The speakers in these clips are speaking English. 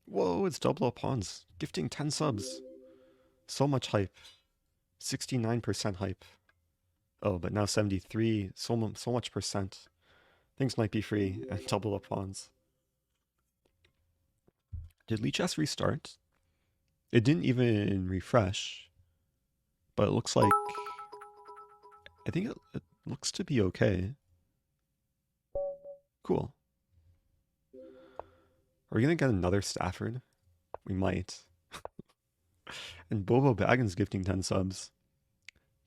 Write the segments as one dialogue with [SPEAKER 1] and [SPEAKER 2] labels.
[SPEAKER 1] Whoa, it's double up pawns. Gifting 10 subs. So much hype. 69% hype. Oh, but now 73. So much percent. Things might be free and double up pawns. Did Leechess restart? It didn't even refresh. But it looks like... I think it looks to be okay. Cool. Are we gonna get another Stafford? We might. And Bobo Baggins gifting 10 subs.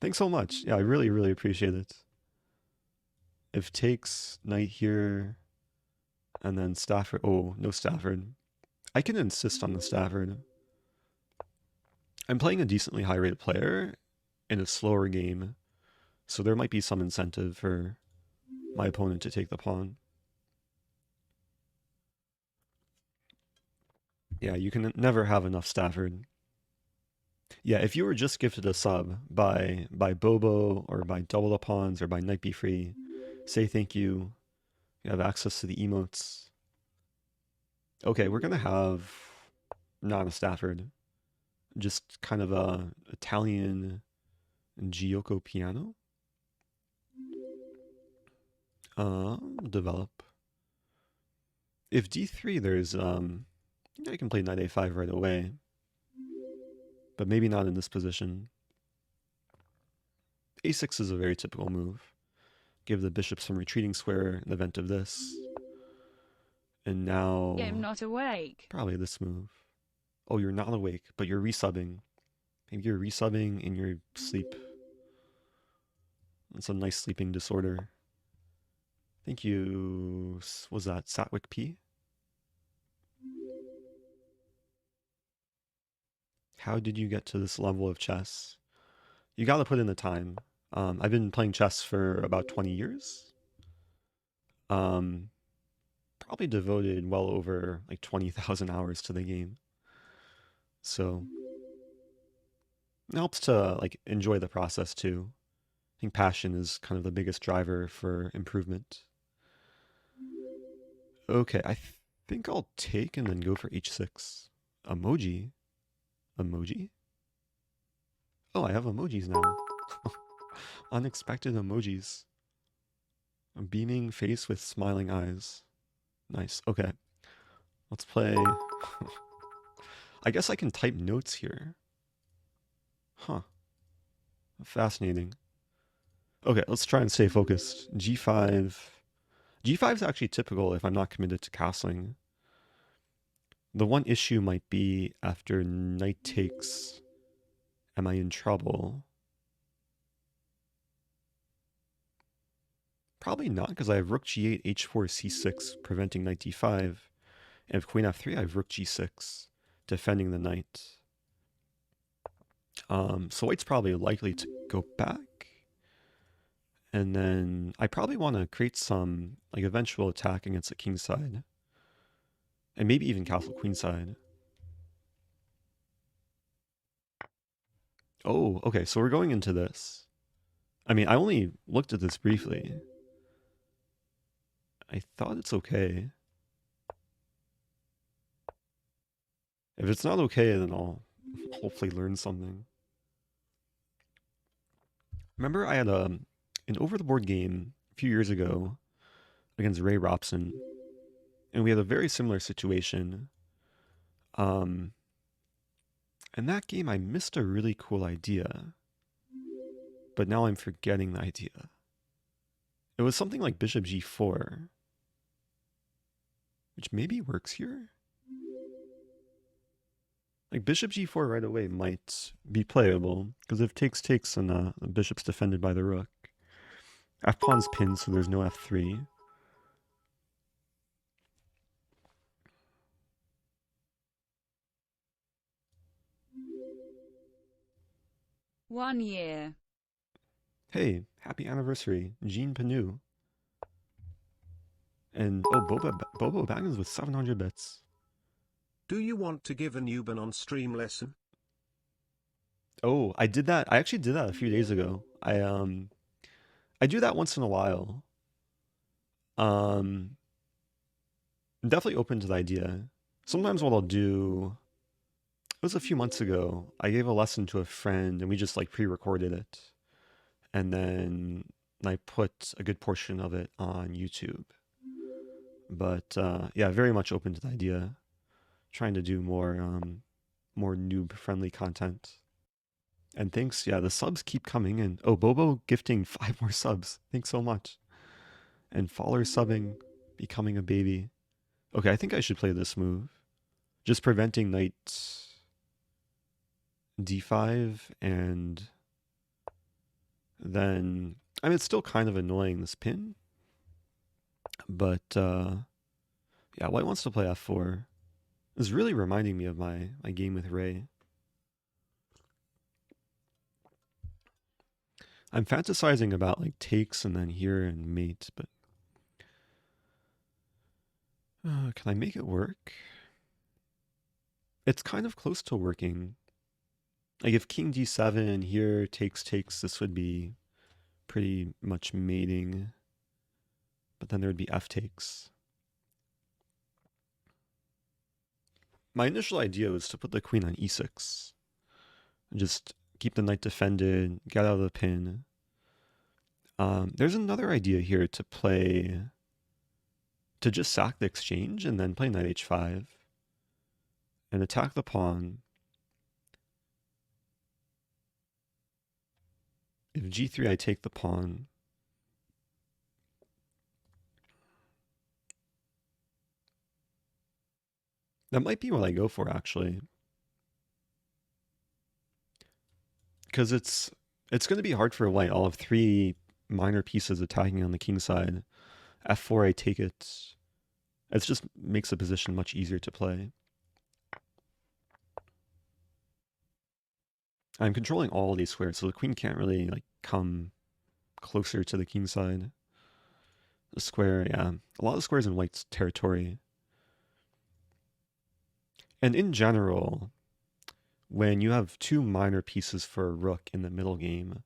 [SPEAKER 1] Thanks so much. Yeah, I really, really appreciate it. If takes knight here, and then Stafford. Oh, no Stafford. I can insist on the Stafford. I'm playing a decently high rated player in a slower game, so there might be some incentive for my opponent to take the pawn. Yeah, you can never have enough Stafford. Yeah, if you were just gifted a sub by Bobo or by double up pawns or by knight be free, say thank you. You have access to the emotes. Okay, we're gonna have not a Stafford, just kind of a Italian Gioco piano. Develop. If d3, there's I can play knight a5 right away, but maybe not in this position. a6 is a very typical move. Give the bishop some retreating square in the event of this. And now...
[SPEAKER 2] I'm not awake.
[SPEAKER 1] Probably this move. Oh, you're not awake, but you're resubbing. Maybe you're resubbing in your sleep. That's a nice sleeping disorder. Thank you. Was that Satwick P? How did you get to this level of chess? You gotta put in the time. I've been playing chess for about 20 years. Probably devoted well over like 20,000 hours to the game. So it helps to like enjoy the process too. I think passion is kind of the biggest driver for improvement. Okay, I think I'll take and then go for h6. Emoji? Emoji? Oh, I have emojis now. Unexpected emojis. A beaming face with smiling eyes. Nice. Okay. Let's play. I guess I can type notes here. Huh. Fascinating. Okay, let's try and stay focused. G5. G5 is actually typical if I'm not committed to castling. The one issue might be after knight takes, am I in trouble? Probably not, because I have rook g8, h4, c6, preventing knight d5. And if queen f3, I have rook g6, defending the knight. So white's probably likely to go back. And then I probably want to create some like eventual attack against the king side. And maybe even castle queen side. Oh, okay, so we're going into this. I mean, I only looked at this briefly. I thought it's okay. If it's not okay, then I'll hopefully learn something. Remember I had an over-the-board game a few years ago against Ray Robson, and we had a very similar situation. In that game, I missed a really cool idea, but now I'm forgetting the idea. It was something like bishop g4, which maybe works here. Like bishop g4 right away might be playable, because if takes and the bishop's defended by the rook. F-pawn's pinned, so there's no f3.
[SPEAKER 2] One year.
[SPEAKER 1] Hey, happy anniversary, Jean Panu. And, oh, Bobo Baggins with 700 bits.
[SPEAKER 3] Do you want to give a newborn on stream lesson?
[SPEAKER 1] Oh, I did that. I actually did that a few days ago. I do that once in a while. I'm definitely open to the idea. Sometimes what I'll do, it was a few months ago, I gave a lesson to a friend and we just like pre-recorded it. And then I put a good portion of it on YouTube. But yeah, very much open to the idea. Trying to do more noob-friendly content. And thanks, yeah, the subs keep coming in. Oh, Bobo gifting 5 more subs. Thanks so much. And Faller subbing, becoming a baby. Okay, I think I should play this move. Just preventing knight d5 and then... I mean, it's still kind of annoying, this pin. But, yeah, white wants to play f4. It's really reminding me of my game with Ray. I'm fantasizing about like takes and then here and mate, but can I make it work? It's kind of close to working. Like if king d7 here takes, this would be pretty much mating. But then there would be f takes. My initial idea was to put the queen on e6. And just keep the knight defended, get out of the pin. There's another idea here to play, to just sack the exchange and then play knight h5 and attack the pawn. If g3, I take the pawn. That might be what I go for, actually. Because it's going to be hard for white. I'll have 3 minor pieces attacking on the king side. f4, I take it. It just makes the position much easier to play. I'm controlling all these squares, so the queen can't really like come closer to the king side. The square, yeah, a lot of squares in white's territory. And in general, when you have 2 minor pieces for a rook in the middle game,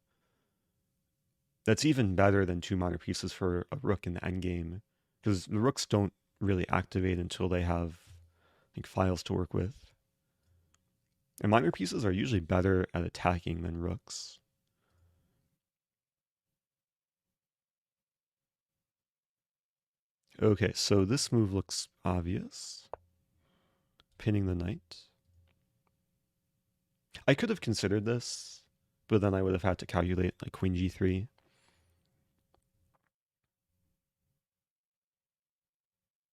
[SPEAKER 1] that's even better than 2 minor pieces for a rook in the endgame, because the rooks don't really activate until they have like files to work with. And minor pieces are usually better at attacking than rooks. Okay, so this move looks obvious. Pinning the knight. I could have considered this, but then I would have had to calculate like queen g3.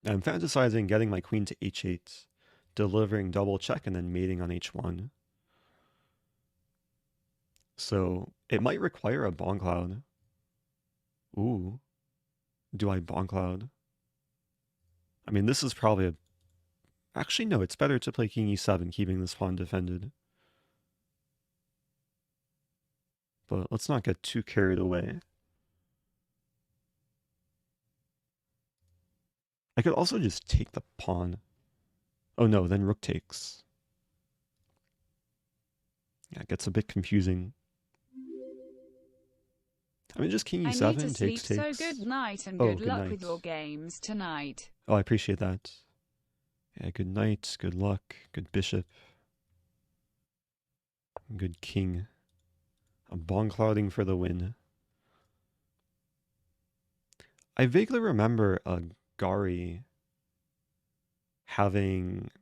[SPEAKER 1] I'm fantasizing getting my queen to h8, delivering double check, and then mating on h1. So it might require a Bongcloud. Ooh. Do I Bongcloud? I mean, this is probably a... Actually, no, it's better to play king e7, keeping this pawn defended. But let's not get too carried away. I could also just take the pawn. Oh no, then rook takes. Yeah, it gets a bit confusing. I mean, just king e7
[SPEAKER 2] I need to sleep,
[SPEAKER 1] takes.
[SPEAKER 2] so good night and
[SPEAKER 1] Oh,
[SPEAKER 2] good
[SPEAKER 1] good
[SPEAKER 2] luck
[SPEAKER 1] night.
[SPEAKER 2] with your games tonight.
[SPEAKER 1] Oh, I appreciate that. Yeah, good night, good luck, good bishop, good king. I'm Bongclouding for the win. I vaguely remember Gauri having...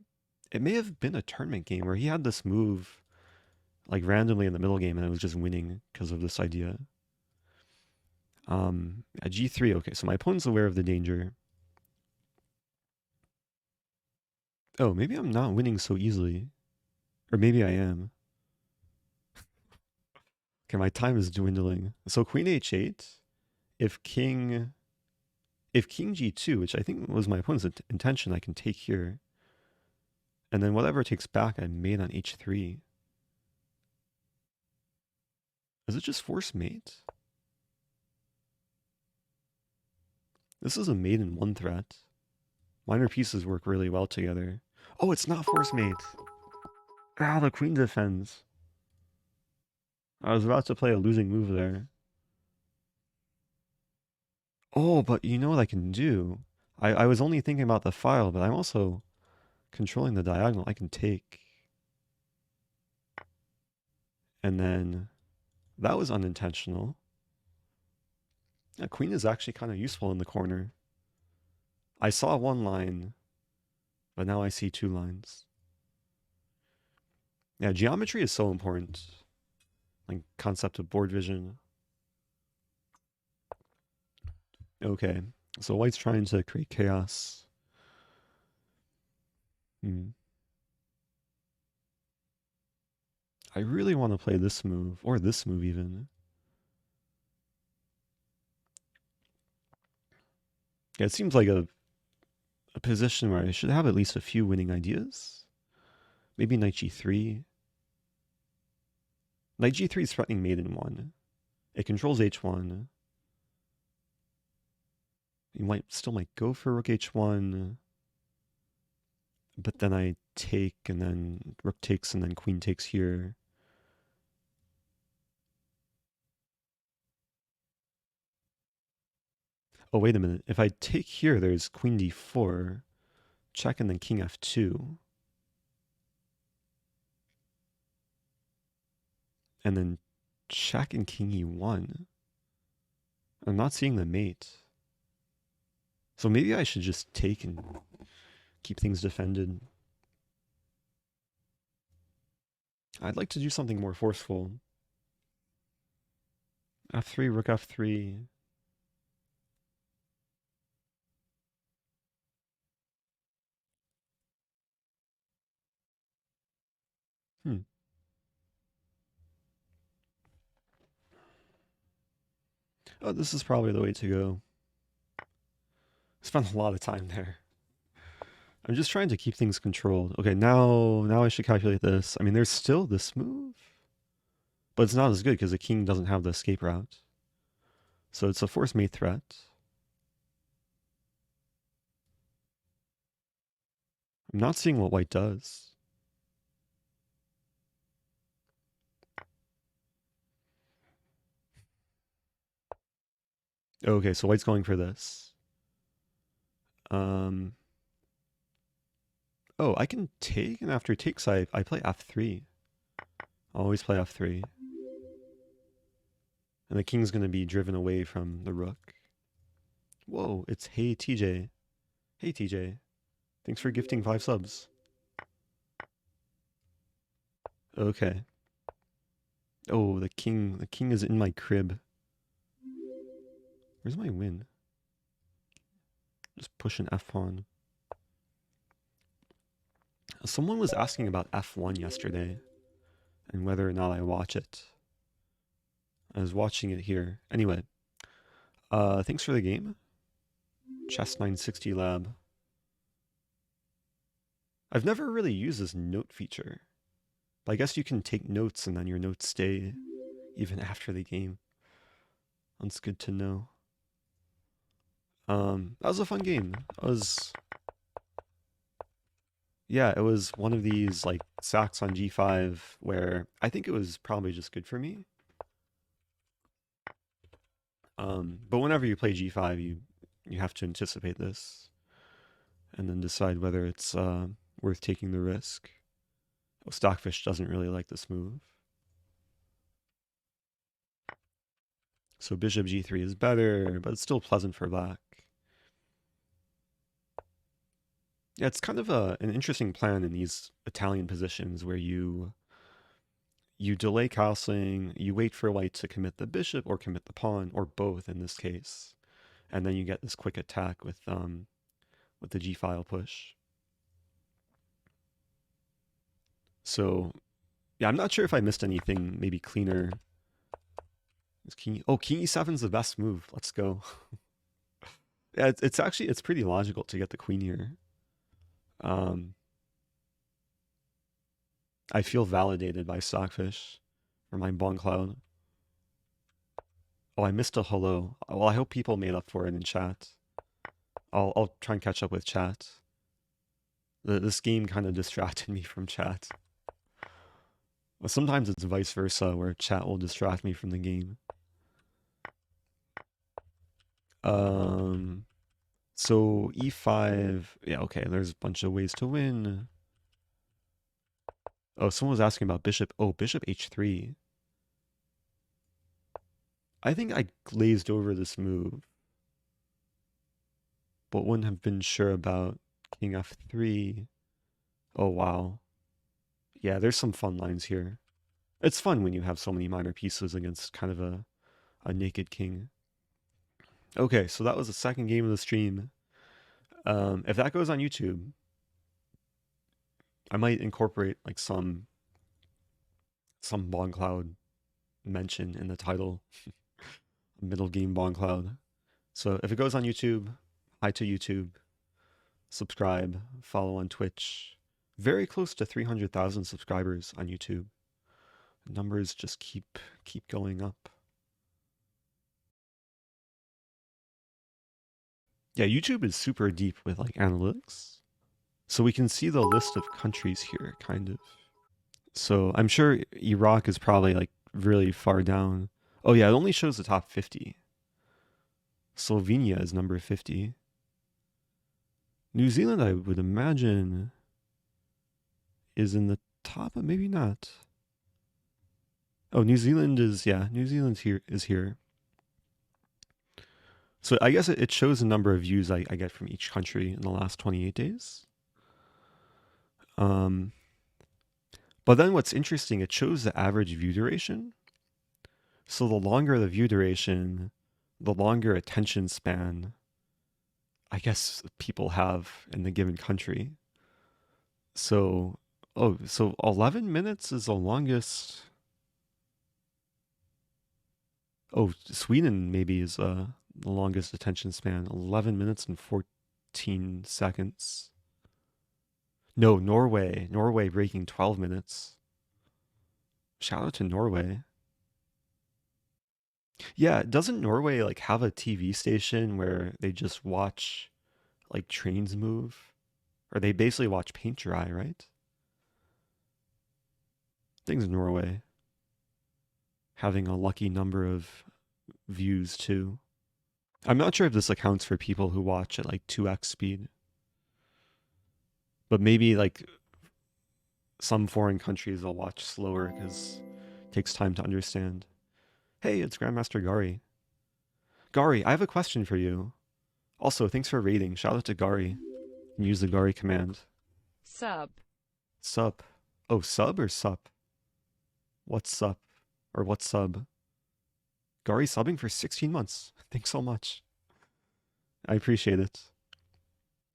[SPEAKER 1] It may have been a tournament game where he had this move like randomly in the middle game and I was just winning because of this idea. At g3, okay, so my opponent's aware of the danger. Oh, maybe I'm not winning so easily. Or maybe I am. Okay, my time is dwindling. So queen h8, if king g2, which I think was my opponent's intention, I can take here. And then whatever takes back, I mate on h3. Is it just force mate? This is a mate in 1 threat. Minor pieces work really well together. Oh, it's not force mate. Ah, the queen defends. I was about to play a losing move there. Oh, but you know what I can do? I was only thinking about the file, but I'm also controlling the diagonal, I can take. And then that was unintentional. Yeah, queen is actually kind of useful in the corner. I saw one line, but now I see two lines. Yeah, geometry is so important. Like concept of board vision. Okay, so white's trying to create chaos. I really want to play this move, or this move even. Yeah, it seems like a position where I should have at least a few winning ideas. Maybe knight g3. Knight g3 is threatening mate in 1. It controls h1. You still might go for rook h1. But then I take, and then rook takes, and then queen takes here. Oh, wait a minute. If I take here, there's queen d4, check, and then king f2. And then check and king e1. I'm not seeing the mate. So maybe I should just take and keep things defended. I'd like to do something more forceful. f3, rook f3. Oh, this is probably the way to go. Spent a lot of time there. I'm just trying to keep things controlled. Okay, now I should calculate this. I mean, there's still this move, but it's not as good because the king doesn't have the escape route. So it's a forced mate threat. I'm not seeing what white does. Okay, so white's going for this. Oh, I can take, and after takes, I play f3. I always play f3. And the king's going to be driven away from the rook. Whoa, it's hey TJ. Hey TJ. Thanks for gifting 5 subs. Okay. Oh, the king is in my crib. Where's my win? Just push an f pawn. Someone was asking about f1 yesterday and whether or not I watch it. I was watching it here. Anyway, thanks for the game. Chess 960 Lab. I've never really used this note feature, but I guess you can take notes and then your notes stay even after the game. That's good to know. That was a fun game. Yeah, it was one of these like sacks on g5 where I think it was probably just good for me. But whenever you play g5, you have to anticipate this and then decide whether it's worth taking the risk. Oh, Stockfish doesn't really like this move. So bishop g3 is better, but it's still pleasant for black. Yeah, it's kind of an interesting plan in these Italian positions where you delay castling, you wait for white to commit the bishop or commit the pawn, or both in this case, and then you get this quick attack with the g-file push. So, yeah, I'm not sure if I missed anything maybe cleaner. King e7 is the best move. Let's go. Yeah, it's pretty logical to get the queen here. I feel validated by Stockfish for my Bongcloud. Oh, I missed a hello. Well, I hope people made up for it in chat. I'll try and catch up with chat. This game kind of distracted me from chat. But sometimes it's vice versa, where chat will distract me from the game. So e5, yeah, okay, there's a bunch of ways to win. Oh, someone was asking about bishop. Oh, bishop h3. I think I glazed over this move, but wouldn't have been sure about king f3. Oh, wow. Yeah, there's some fun lines here. It's fun when you have so many minor pieces against kind of a naked king. Okay, so that was the second game of the stream. If that goes on YouTube, I might incorporate like some Bongcloud mention in the title. Middle game Bongcloud. So if it goes on YouTube, hi to YouTube, subscribe, follow on Twitch. Very close to 300,000 subscribers on YouTube. Numbers just keep going up. Yeah, YouTube is super deep with like analytics. So we can see the list of countries here, kind of. So I'm sure Iraq is probably like really far down. Oh yeah, it only shows the top 50. Slovenia is number 50. New Zealand, I would imagine, is in the top, but maybe not. Oh, New Zealand is, yeah, New Zealand's here. So I guess it shows the number of views I get from each country in the last 28 days. But then what's interesting, it shows the average view duration. So the longer the view duration, the longer attention span I guess people have in the given country. So, oh, so 11 minutes is the longest. Oh, Sweden maybe is the longest attention span, 11 minutes and 14 seconds. No, Norway breaking 12 minutes. Shout out to Norway. Yeah, doesn't Norway like have a TV station where they just watch like trains move? Or they basically watch paint dry, right? Things in Norway having a lucky number of views too. I'm not sure if this accounts for people who watch at like 2x speed. But maybe like some foreign countries will watch slower because it takes time to understand. Hey, it's Grandmaster Gauri. Gauri, I have a question for you. Also, thanks for raiding. Shout out to Gauri. Use the Gauri command.
[SPEAKER 2] Sub.
[SPEAKER 1] Sup. Oh, sub or sup? What's sup? Or what's sub? Gauri subbing for 16 months. Thanks so much. I appreciate it.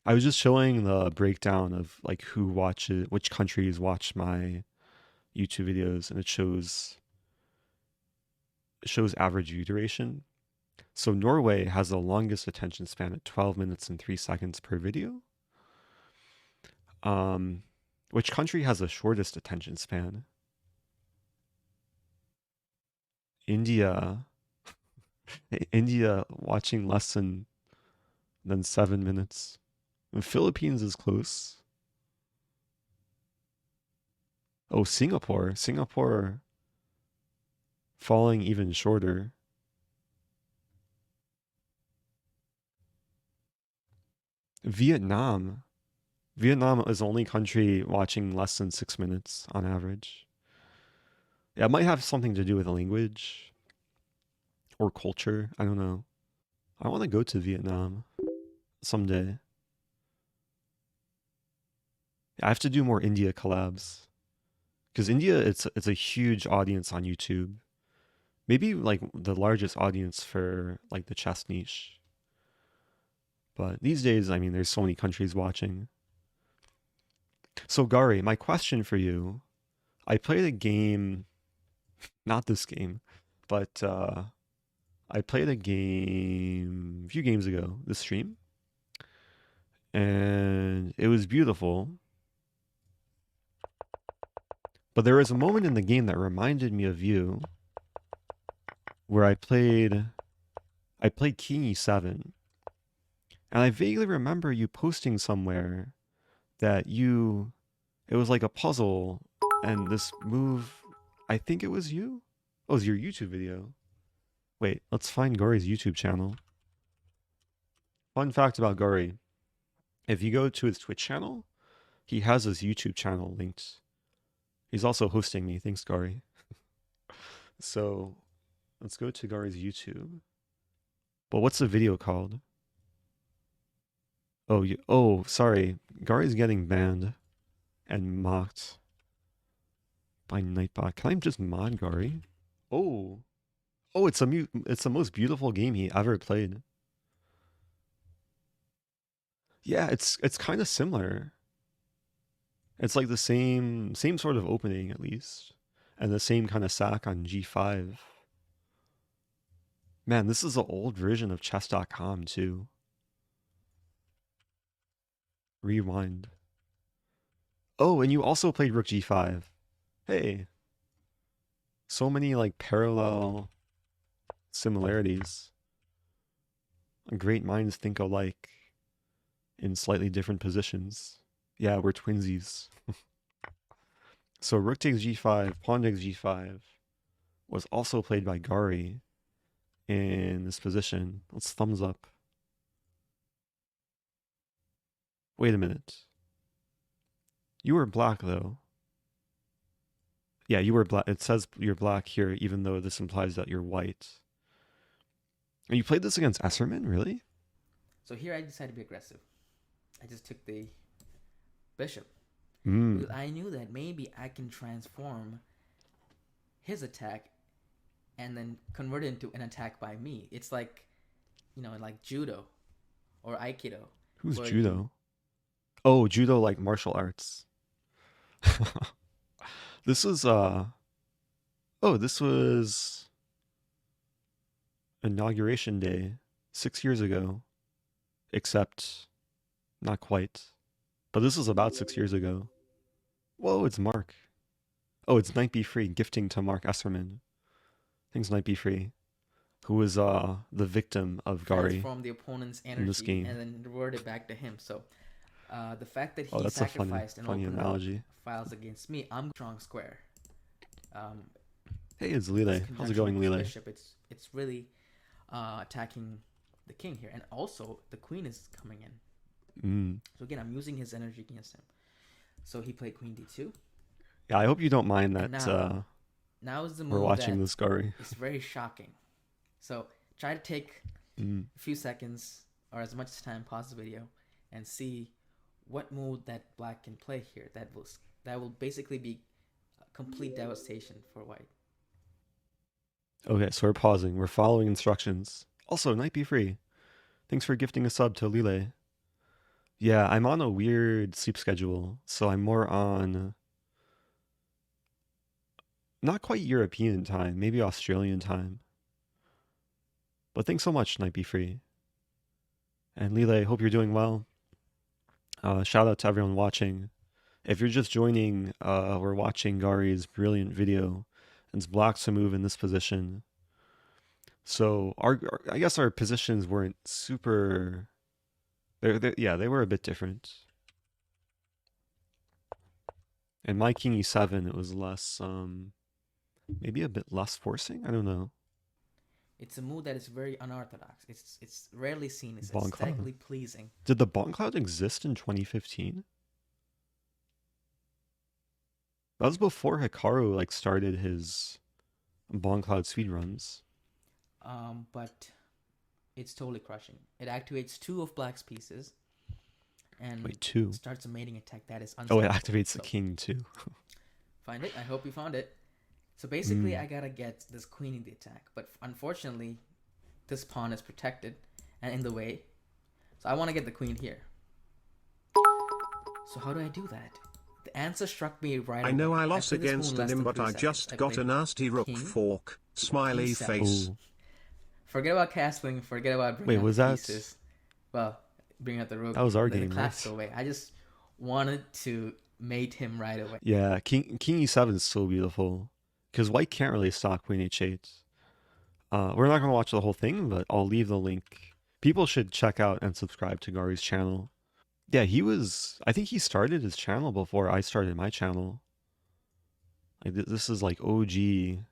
[SPEAKER 1] I was just showing the breakdown of like who watches, which countries watch my YouTube videos, and it shows average view duration. So Norway has the longest attention span at 12 minutes and 3 seconds per video. Which country has the shortest attention span? India. India watching less than 7 minutes. The Philippines is close. Oh, Singapore. Singapore falling even shorter. Vietnam. Vietnam is the only country watching less than 6 minutes on average. Yeah, it might have something to do with language or culture. I don't know. I want to go to Vietnam someday. I have to do more India collabs. Because India, it's a huge audience on YouTube. Maybe like the largest audience for like the chess niche. But these days, I mean, there's so many countries watching. So Gauri, my question for you, I played a game, not this game, but I played a game a few games ago, this stream, and it was beautiful. But there was a moment in the game that reminded me of you where I played King E7. And I vaguely remember you posting somewhere that it was like a puzzle and this move, I think it was you? Oh, it was your YouTube video. Wait, let's find Gauri's YouTube channel. Fun fact about Gauri. If you go to his Twitch channel, he has his YouTube channel linked. He's also hosting me. Thanks, Gauri. So let's go to Gauri's YouTube. But what's the video called? Oh, sorry. Gauri's getting banned and mocked by Nightbot. Can I just mod Gauri? Oh, it's the most beautiful game he ever played. Yeah, it's kind of similar. It's like the same sort of opening at least, and the same kind of sack on G5. Man, this is the old version of chess.com too. Rewind. Oh, and you also played Rook G5. Hey. So many like parallel similarities. Great minds think alike in slightly different positions. Yeah, we're twinsies. So Rook takes G5, Pawn takes G5 was also played by Gauri in this position. Let's thumbs up. Wait a minute. You were black though. Yeah, you were black. It says you're black here, even though this implies that you're white. And you played this against Esserman, really?
[SPEAKER 4] So here I decided to be aggressive. I just took the bishop.
[SPEAKER 1] Mm.
[SPEAKER 4] Because I knew that maybe I can transform his attack and then convert it into an attack by me. It's like, like judo or aikido.
[SPEAKER 1] Who's
[SPEAKER 4] where
[SPEAKER 1] judo? Oh, judo like martial arts. This was this was Inauguration Day 6 years ago. Except not quite. But this was about 6 years ago. Whoa, it's Mark. Oh, it's Knight Be Free gifting to Mark Esserman. Thanks, Knight Be Free, who was the victim of Gauri
[SPEAKER 4] transform the opponent's energy
[SPEAKER 1] in this game.
[SPEAKER 4] and then revert it back to him. So the fact that
[SPEAKER 1] Oh,
[SPEAKER 4] he
[SPEAKER 1] that's
[SPEAKER 4] sacrificed
[SPEAKER 1] a
[SPEAKER 4] and
[SPEAKER 1] funny
[SPEAKER 4] opened up
[SPEAKER 1] analogy.
[SPEAKER 4] files against me, I'm strong square.
[SPEAKER 1] Hey, it's Lile.
[SPEAKER 4] This
[SPEAKER 1] How's it going,
[SPEAKER 4] conjunction with
[SPEAKER 1] Lile?
[SPEAKER 4] this bishop, it's really attacking the king here, and also the queen is coming in. So again, I'm using his energy against him. So he played queen d2.
[SPEAKER 1] Yeah, I hope you don't mind
[SPEAKER 4] And
[SPEAKER 1] that
[SPEAKER 4] now is the
[SPEAKER 1] we're
[SPEAKER 4] move
[SPEAKER 1] watching
[SPEAKER 4] that
[SPEAKER 1] this Gauri.
[SPEAKER 4] is very shocking. So try to take a few seconds or as much time pause the video and see what move that black can play here. That will basically be complete devastation for white.
[SPEAKER 1] Okay, so we're pausing. We're following instructions. Also, Knight Be Free. Thanks for gifting a sub to Lile. Yeah, I'm on a weird sleep schedule, so I'm more on not quite European time, maybe Australian time. But thanks so much, Knight Be Free. And Lile, hope you're doing well. Shout out to everyone watching. If you're just joining, we're watching Gauri's brilliant video. It's black to move in this position. So I guess our positions weren't super. They were a bit different. And my king e7, it was less, maybe a bit less forcing. I don't know.
[SPEAKER 4] It's a move that is very unorthodox. It's rarely seen. It's
[SPEAKER 1] Bongcloud.
[SPEAKER 4] aesthetically pleasing.
[SPEAKER 1] Did the Bongcloud exist in 2015? That was before Hikaru like started his Bongcloud speedruns.
[SPEAKER 4] But it's totally crushing. It activates 2 of black's pieces and
[SPEAKER 1] Wait, 2?
[SPEAKER 4] starts a mating attack that is
[SPEAKER 1] Oh, it
[SPEAKER 4] unstoppable.
[SPEAKER 1] activates the
[SPEAKER 4] So,
[SPEAKER 1] king too.
[SPEAKER 4] find it. I hope you found it. So basically, I gotta get this queen in the attack, but unfortunately, this pawn is protected and in the way. So I want to get the queen here. So how do I do that? The answer struck me right away.
[SPEAKER 3] I know I lost
[SPEAKER 4] played this move
[SPEAKER 3] against
[SPEAKER 4] less
[SPEAKER 3] him,
[SPEAKER 4] than
[SPEAKER 3] but
[SPEAKER 4] 3
[SPEAKER 3] I
[SPEAKER 4] seconds.
[SPEAKER 3] just got a
[SPEAKER 4] played
[SPEAKER 3] nasty rook
[SPEAKER 4] king,
[SPEAKER 3] fork. Smiley
[SPEAKER 4] e7.
[SPEAKER 3] face.
[SPEAKER 1] Oh.
[SPEAKER 4] Forget about castling. Forget about bringing
[SPEAKER 1] Wait,
[SPEAKER 4] out
[SPEAKER 1] was
[SPEAKER 4] the
[SPEAKER 1] that-
[SPEAKER 4] pieces. Well, bring out the rook.
[SPEAKER 1] That was our
[SPEAKER 4] in the
[SPEAKER 1] game, right?
[SPEAKER 4] classical way. I just wanted to mate him right away.
[SPEAKER 1] Yeah, king e7 is so beautiful because white can't really stop queen h8. We're not gonna watch the whole thing, but I'll leave the link. People should check out and subscribe to Gauri's channel. Yeah, I think he started his channel before I started my channel. Like this is like OG,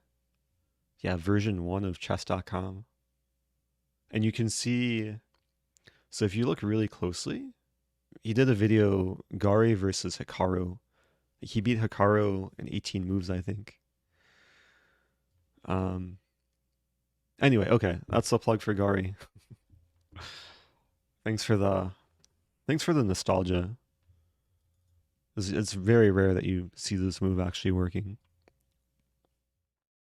[SPEAKER 1] version 1 of chess.com. And you can see So if you look really closely, he did a video Gauri versus Hikaru. He beat Hikaru in 18 moves, I think. Anyway, okay, that's the plug for Gauri. Thanks for the nostalgia. It's very rare that you see this move actually working.